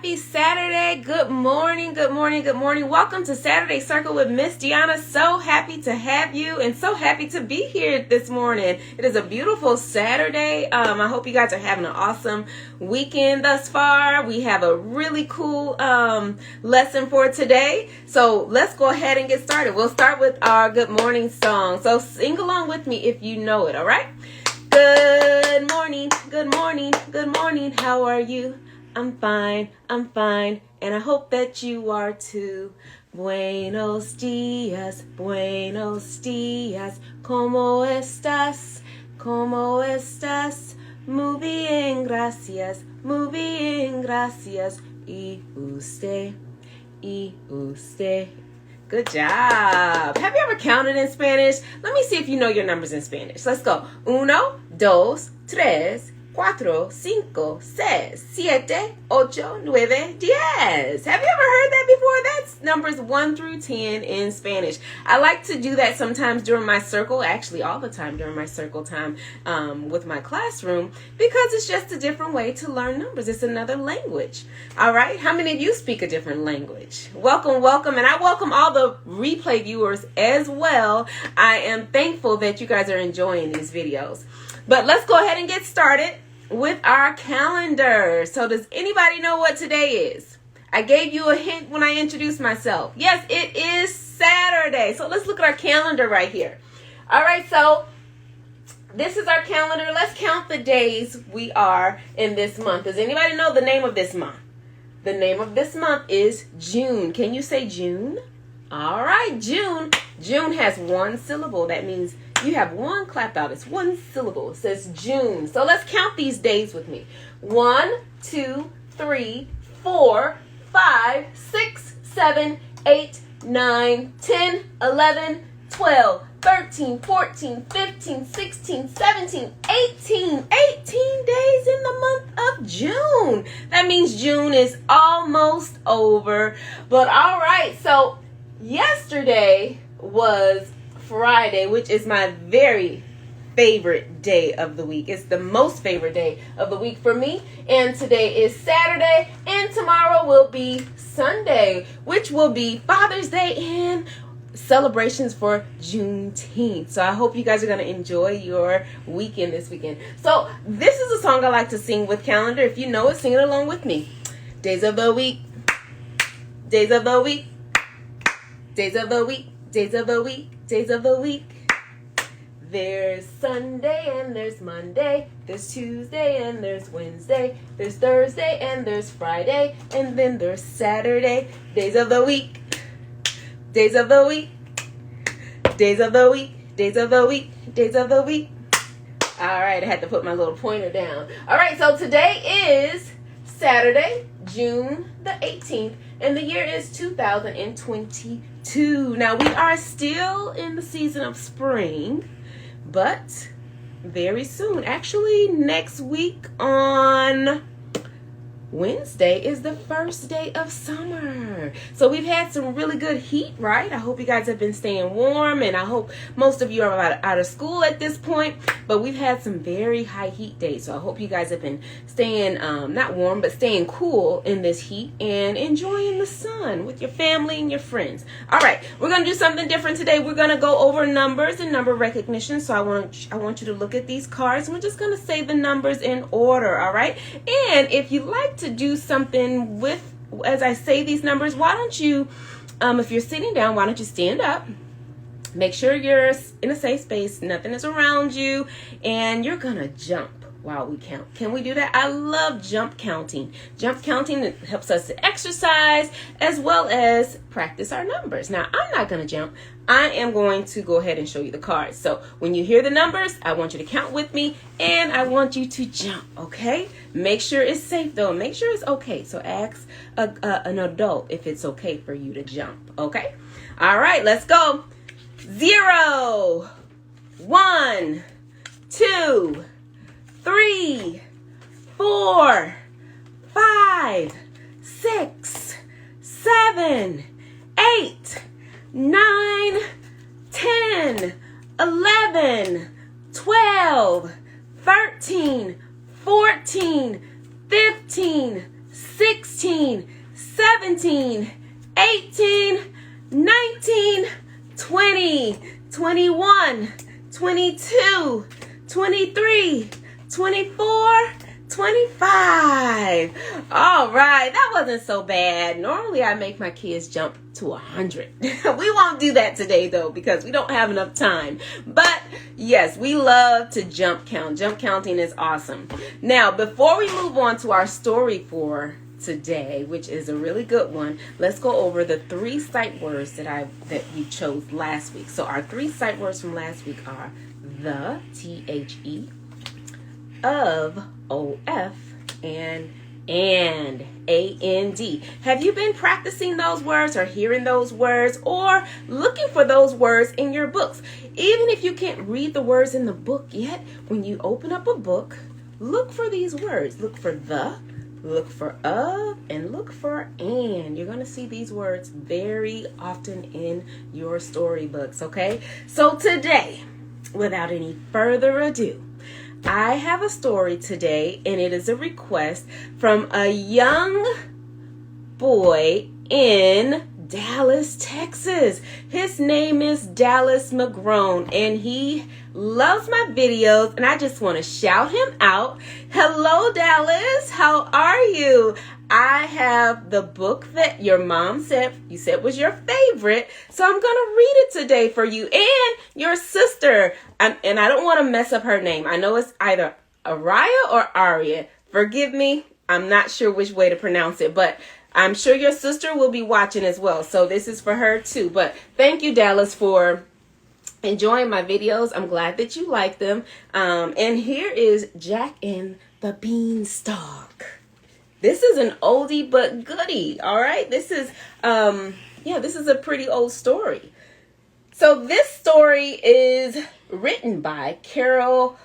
Happy Saturday. Good morning, good morning, good morning. Welcome to Saturday Circle with Miss Dionna. So happy to have you and so happy to be here this morning. It is a beautiful Saturday. I hope you guys are having an awesome weekend thus far. We have a really cool lesson for today. So let's go ahead and get started. We'll start with our good morning song. So sing along with me if you know it, all right? Good morning, good morning, good morning. How are you? I'm fine, and I hope that you are too. Buenos dias, ¿cómo estás? ¿Cómo estás? Muy bien, gracias, ¿Y usted? Good job. Have you ever counted in Spanish? Let me see if you know your numbers in Spanish. Let's go. 1, 2, 3, 4, 5, 6, 7, 8, 9, 10. Have you ever heard that before? That's numbers 1 through 10 in Spanish. I like to do that sometimes during my circle, actually all the time during my circle time with my classroom, because it's just a different way to learn numbers. It's another language. All right. How many of you speak a different language? Welcome, welcome. And I welcome all the replay viewers as well. I am thankful that you guys are enjoying these videos. But let's go ahead and get started with our calendar. So does anybody know what today is? I gave you a hint when I introduced myself. Yes, it is Saturday. So let's look at our calendar right here. All right, so this is our calendar. Let's count the days we are in this month. Does anybody know the name of this month? The name of this month is June. Can you say June? All right, June. June has one syllable. That means you have one clap out. It's one syllable. It says June. So let's count these days with me. 1, 2, 3, 4, 5, 6, 7, 8, 9, 10, 11, 12, 13, 14, 15, 16, 17, 18. 18 days in the month of June. That means June is almost over. But all right, so yesterday was Friday, which is my very favorite day of the week. It's the most favorite day of the week for me. And today is Saturday, and tomorrow will be Sunday, which will be Father's Day and celebrations for Juneteenth. So I hope you guys are going to enjoy your weekend this weekend. So this is a song I like to sing with calendar. If you know it, sing it along with me. Days of the week, days of the week, days of the week, days of the week, days of the week. There's Sunday and there's Monday. There's Tuesday and there's Wednesday. There's Thursday and there's Friday. And then there's Saturday. Days of the week. Days of the week. Days of the week. Days of the week. Days of the week. All right, I had to put my little pointer down. All right, so today is Saturday, June the 18th, and the year is 2022. Now, we are still in the season of spring, but very soon, actually next week on Wednesday is the first day of summer. So we've had some really good heat, right? I hope you guys have been staying warm, and I hope most of you are out of school at this point, but we've had some very high heat days. So I hope you guys have been staying, not warm, but staying cool in this heat and enjoying the sun with your family and your friends. All right, we're going to do something different today. We're going to go over numbers and number recognition. So I want you to look at these cards, and we're just going to say the numbers in order, all right? And if you like to do something with, as I say these numbers, why don't you, if you're sitting down, why don't you stand up? Make sure you're in a safe space, nothing is around you, and you're gonna jump while we count. Can we do that? I love jump counting. Jump counting helps us to exercise as well as practice our numbers. Now, I'm not gonna jump. I am going to go ahead and show you the cards. So when you hear the numbers, I want you to count with me, and I want you to jump, okay? Make sure it's safe, though. Make sure it's okay. So ask an adult if it's okay for you to jump, okay? All right, let's go. 0, 1, 2, 3, 4, 5, 6, 7, 8, 9, 10, 11, 12, 13, 14, 15, 16, 17, 18, 19, 20, 21, 22, 23, 24, 25. All right, that wasn't so bad. Normally I make my kids jump to 100. We won't do that today though, because we don't have enough time. But yes, we love to jump count. Jump counting is awesome. Now, before we move on to our story for today, which is a really good one, let's go over the 3 sight words that we chose last week. So our 3 sight words from last week are the, THE, of, OF, and AND. Have you been practicing those words or hearing those words or looking for those words in your books? Even if you can't read the words in the book yet, when you open up a book, look for these words. Look for the, look for of, and look for and. You're going to see these words very often in your storybooks, okay? So today, without any further ado, I have a story today, and it is a request from a young boy in Dallas, Texas. His name is Dallas McGrone, and he loves my videos, and I just want to shout him out. Hello, Dallas. How are you? I have the book that your mom said was your favorite, so I'm going to read it today for you and your sister. And I don't want to mess up her name. I know it's either Araya or Aria. Forgive me. I'm not sure which way to pronounce it, but I'm sure your sister will be watching as well. So this is for her too. But thank you, Dallas, for enjoying my videos. I'm glad that you like them. And here is Jack and the Beanstalk. This is an oldie but goodie, all right? This is a pretty old story. So this story is written by Carol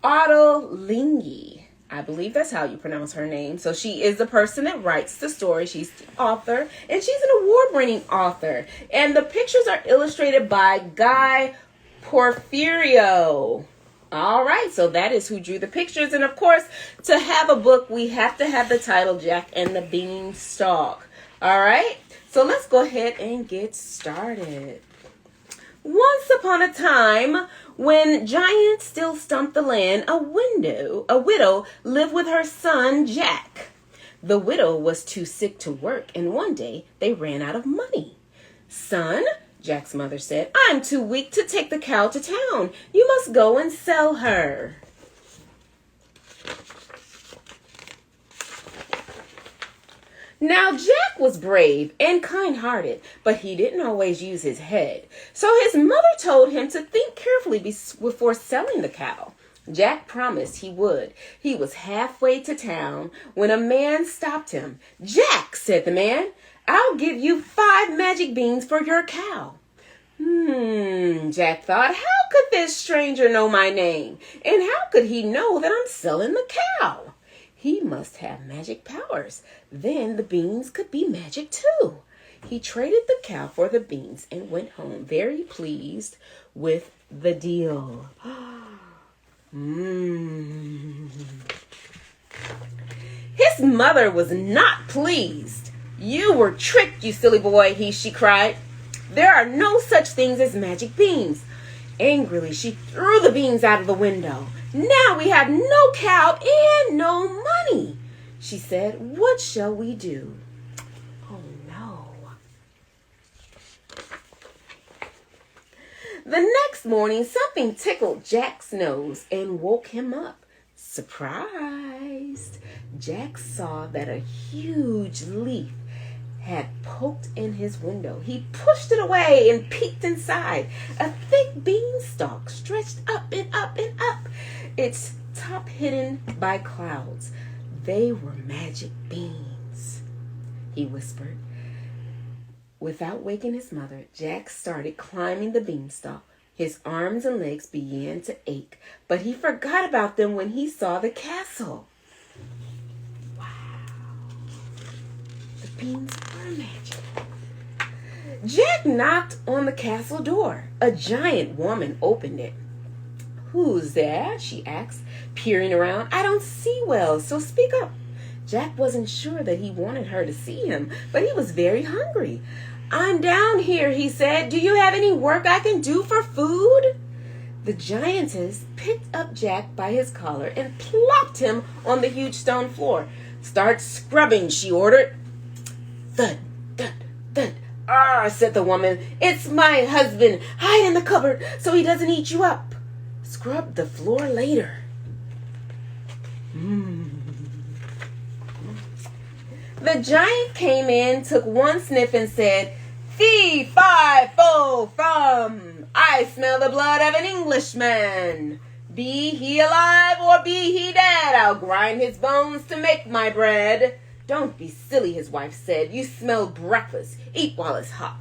Ottolenghi. I believe that's how you pronounce her name. So she is the person that writes the story. She's the author, and she's an award-winning author. And the pictures are illustrated by Guy Porfirio. All right, so that is who drew the pictures. And of course, to have a book, we have to have the title Jack and the Beanstalk. All right, so let's go ahead and get started. Once upon a time, when giants still stomped the land, a widow lived with her son, Jack. The widow was too sick to work, and one day they ran out of money. Son, Jack's mother said, I'm too weak to take the cow to town. You must go and sell her. Now, Jack was brave and kind-hearted, but he didn't always use his head. So his mother told him to think carefully before selling the cow. Jack promised he would. He was halfway to town when a man stopped him. Jack, said the man, I'll give you 5 magic beans for your cow. Jack thought, how could this stranger know my name? And how could he know that I'm selling the cow? He must have magic powers. Then the beans could be magic too. He traded the cow for the beans and went home very pleased with the deal. His mother was not pleased. You were tricked, you silly boy, she cried. There are no such things as magic beans. Angrily, she threw the beans out of the window. Now we have no cow and no money, she said. What shall we do? Oh no. The next morning, something tickled Jack's nose and woke him up. Surprised, Jack saw that a huge leaf had poked in his window. He pushed it away and peeked inside. A thick beanstalk stretched up and up and up, its top hidden by clouds. They were magic beans, he whispered. Without waking his mother, Jack started climbing the beanstalk. His arms and legs began to ache, but he forgot about them when he saw the castle. Beans were magic. Jack knocked on the castle door. A giant woman opened it. Who's there? She asked, peering around. I don't see well, so speak up. Jack wasn't sure that he wanted her to see him, but he was very hungry. "I'm down here," he said. "Do you have any work I can do for food?" The giantess picked up Jack by his collar and plopped him on the huge stone floor. "Start scrubbing," she ordered. "Thud, thud, thud." "Ah," said the woman. "It's my husband. Hide in the cupboard so he doesn't eat you up. Scrub the floor later." The giant came in, took one sniff, and said, "Fee, fi, fo, fum. I smell the blood of an Englishman. Be he alive or be he dead, I'll grind his bones to make my bread." "Don't be silly," his wife said. "You smell breakfast. Eat while it's hot."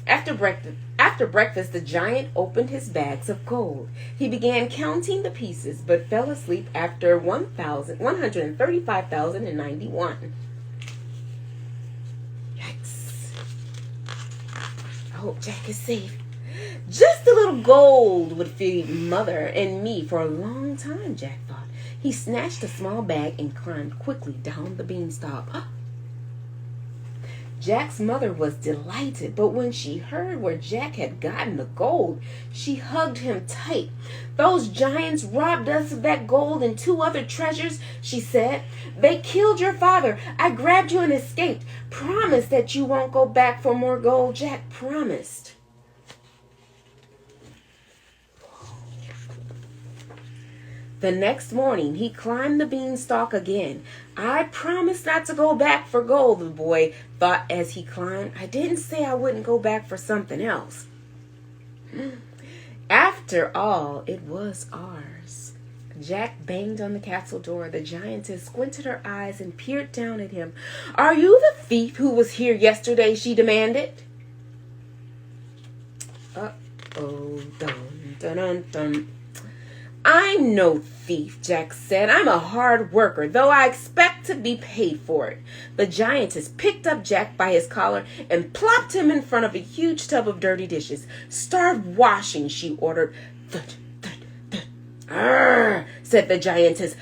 After breakfast, the giant opened his bags of gold. He began counting the pieces, but fell asleep after 135,091. Yikes. I hope Jack is safe. Just a little gold would feed Mother and me for a long time, Jack thought. He snatched a small bag and climbed quickly down the beanstalk. Jack's mother was delighted, but when she heard where Jack had gotten the gold, she hugged him tight. "Those giants robbed us of that gold and 2 other treasures," she said. "They killed your father. I grabbed you and escaped. Promise that you won't go back for more gold." Jack promised. The next morning, he climbed the beanstalk again. "I promised not to go back for gold," the boy thought as he climbed. "I didn't say I wouldn't go back for something else." After all, it was ours. Jack banged on the castle door. The giantess squinted her eyes and peered down at him. "Are you the thief who was here yesterday?" she demanded. Uh-oh, dun, dun, dun, dun. "I'm no thief," Jack said. "I'm a hard worker, though I expect to be paid for it." The giantess picked up Jack by his collar and plopped him in front of a huge tub of dirty dishes. "Start washing," she ordered. "Thud, thud, thud." "Arr," said the giantess.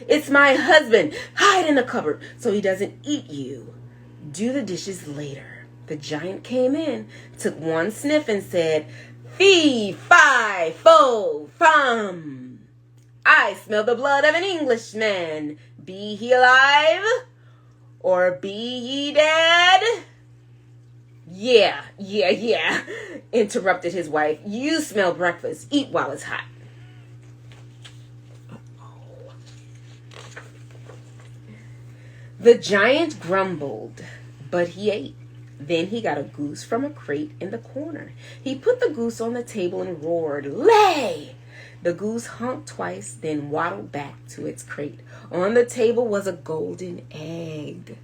It's my husband. Hide in the cupboard so he doesn't eat you. Do the dishes later." The giant came in, took one sniff, and said, "Fee, fi, fo, fum. I smell the blood of an Englishman. Be he alive or be he dead?" Yeah, interrupted his wife. "You smell breakfast. Eat while it's hot." The giant grumbled, but he ate. Then he got a goose from a crate in the corner. He put the goose on the table and roared, "Lay!" The goose honked twice, then waddled back to its crate. On the table was a golden egg.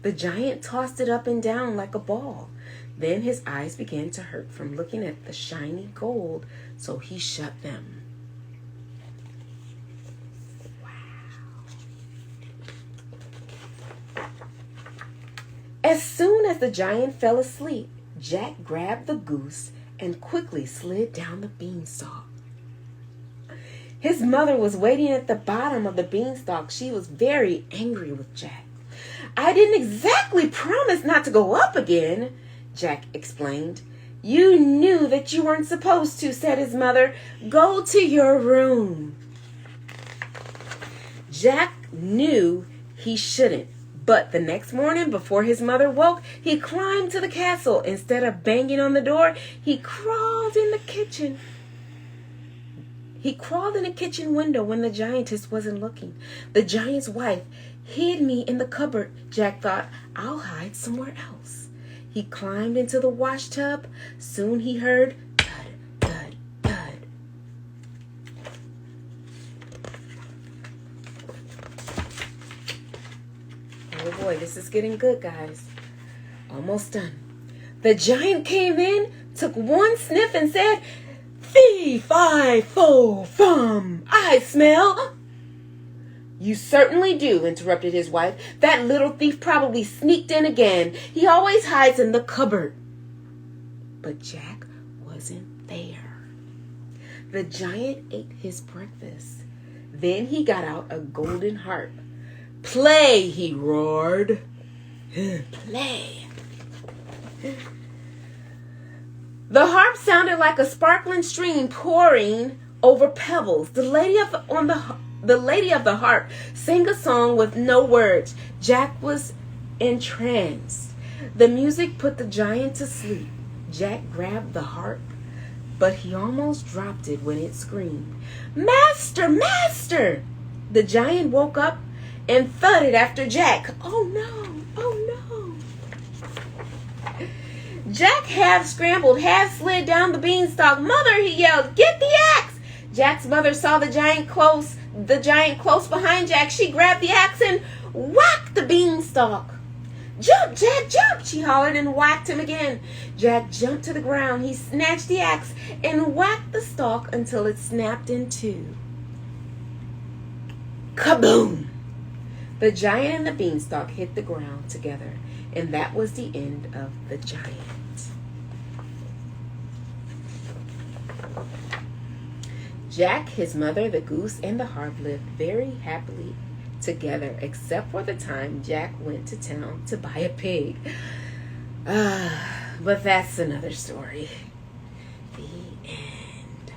The giant tossed it up and down like a ball. Then his eyes began to hurt from looking at the shiny gold, so he shut them. As soon as the giant fell asleep, Jack grabbed the goose and quickly slid down the beanstalk. His mother was waiting at the bottom of the beanstalk. She was very angry with Jack. "I didn't exactly promise not to go up again," Jack explained. "You knew that you weren't supposed to," said his mother. "Go to your room." Jack knew he shouldn't. But the next morning, before his mother woke, he climbed to the castle. Instead of banging on the door, he crawled in the kitchen. He crawled in the kitchen window when the giantess wasn't looking. The giant's wife hid me in the cupboard, Jack thought. I'll hide somewhere else. He climbed into the wash tub. Soon he heard thud, thud, thud. Oh boy, this is getting good, guys. Almost done. The giant came in, took one sniff, and said, "Fee, fi, fo, fum, I smell." "You certainly do," interrupted his wife. "That little thief probably sneaked in again. He always hides in the cupboard." But Jack wasn't there. The giant ate his breakfast. Then he got out a golden harp. Play, he roared. Play. The harp sounded like a sparkling stream pouring over pebbles. The lady of the harp sang a song with no words. Jack was entranced. The music put the giant to sleep. Jack grabbed the harp, but he almost dropped it when it screamed, "Master! Master!" The giant woke up and thudded after Jack. Oh no! Oh no! Jack half scrambled, half slid down the beanstalk. "Mother!" he yelled. "Get the axe!" Jack's mother saw the giant close behind Jack. She grabbed the axe and whacked the beanstalk. "Jump, Jack, jump!" she hollered and whacked him again. Jack jumped to the ground. He snatched the axe and whacked the stalk until it snapped in two. Kaboom! The giant and the beanstalk hit the ground together, and that was the end of the giant. Jack, his mother, the goose, and the harp lived very happily together, except for the time Jack went to town to buy a pig. But that's another story. The end.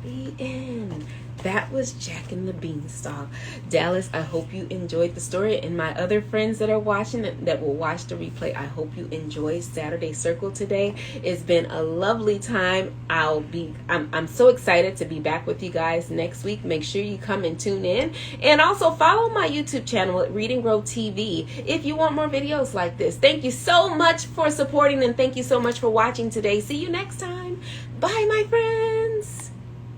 The end. That was Jack and the Beanstalk. Dallas, I hope you enjoyed the story, and my other friends that are watching, that will watch the replay, I hope you enjoyed Saturday Circle today. It's been a lovely time. I'm so excited to be back with you guys next week. Make sure you come and tune in, and also follow my YouTube channel at Read and Grow TV if you want more videos like this. Thank you so much for supporting, and thank you so much for watching today. See you next time. Bye, my friends.